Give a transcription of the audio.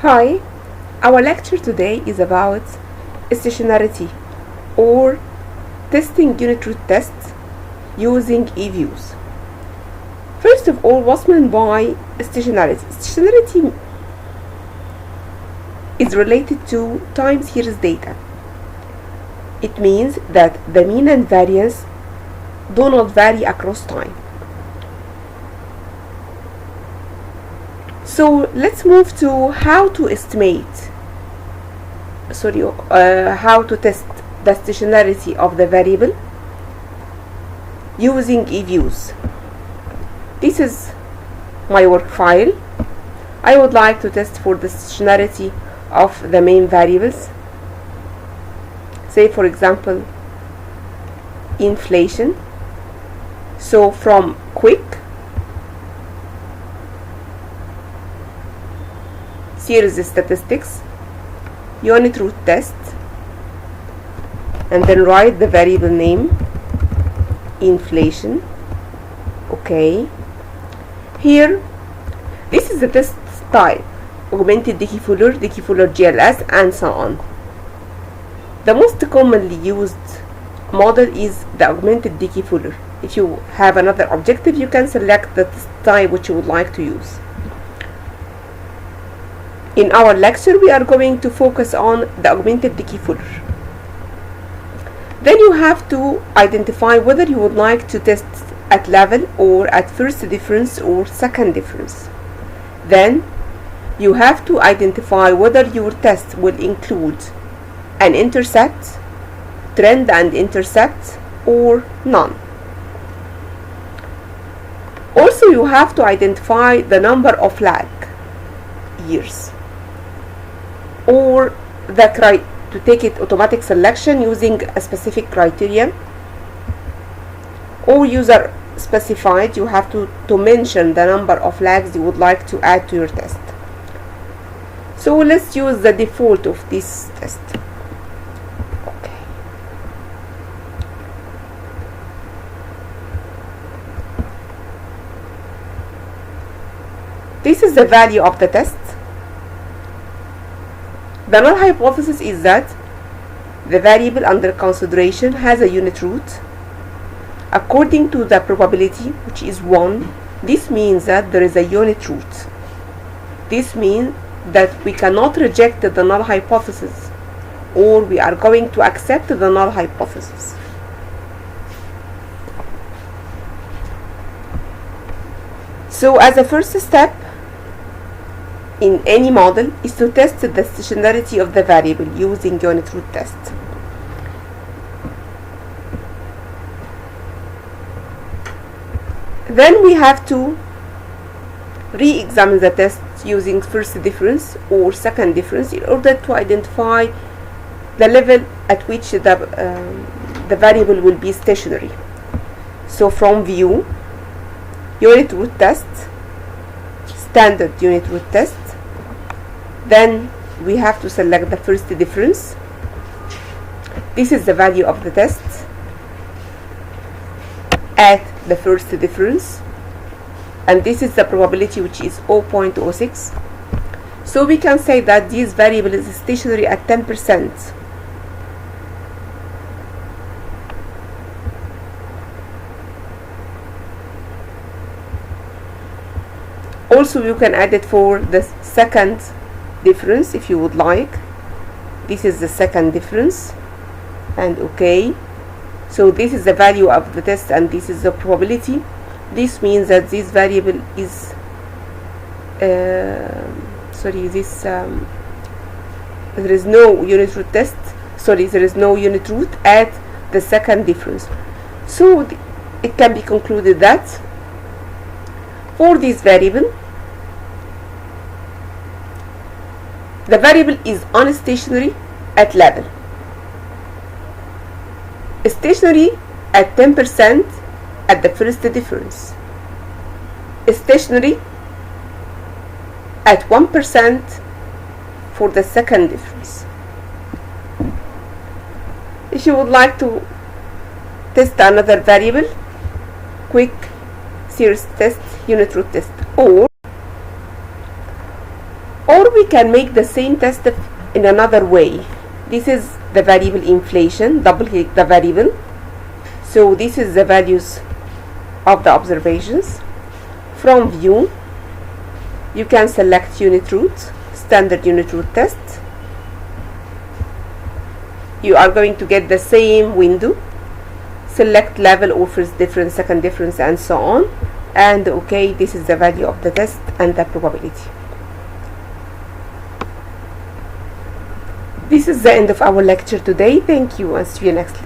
Hi, our lecture today is about stationarity or testing unit root tests using EViews. First of all, what's meant by stationarity? Stationarity is related to time series data. It means that the mean and variance do not vary across time. So let's move to how to how to test the stationarity of the variable using EViews. This is my work file. I would like to test for the stationarity of the main variables. Say for example inflation. So from quick series statistics, unit root test, and then write the variable name inflation. Okay, here this is the test type: augmented Dickey-Fuller, Dickey-Fuller GLS, and so on. The most commonly used model is the augmented Dickey-Fuller. If you have another objective, you can select the test type which you would like to use. In our lecture, we are going to focus on the augmented Dickey-Fuller. Then you have to identify whether you would like to test at level or at first difference or second difference. Then you have to identify whether your test will include an intercept, trend and intercept, or none. Also, you have to identify the number of lag years, or to take it automatic selection using a specific criterion, or user specified. You have to mention the number of lags you would like to add to your test. So let's use the default of this test. Okay. This is the value of the test. The null hypothesis is that the variable under consideration has a unit root according to the probability, which is 1. This means that there is a unit root. This means that we cannot reject the null hypothesis, or we are going to accept the null hypothesis. So as a first step in any model is to test the stationarity of the variable using unit root test. Then we have to re-examine the test using first difference or second difference in order to identify the level at which the variable will be stationary. So from view, unit root test, standard unit root test. Then we have to select the first difference. This is the value of the test at the first difference, and this is the probability, which is 0.06. So we can say that this variable is stationary at 10%. Also, you can add it for the second difference if you would like. This is the second difference, and okay. So this is the value of the test and this is the probability. This means that this variable is there is no unit root test, there is no unit root at the second difference. So it can be concluded that for this variable, the variable is unstationary at level, stationary at 10% at the first difference, stationary at 1% for the second difference. If you would like to test another variable, quick series test, unit root test, or we can make the same test in another way. This is the variable inflation. Double click the variable. So this is the values of the observations. From view, you can select unit root, standard unit root test. You are going to get the same window. Select level or first difference, second difference, and so on. And okay, this is the value of the test and the probability. This is the end of our lecture today. Thank you, and see you next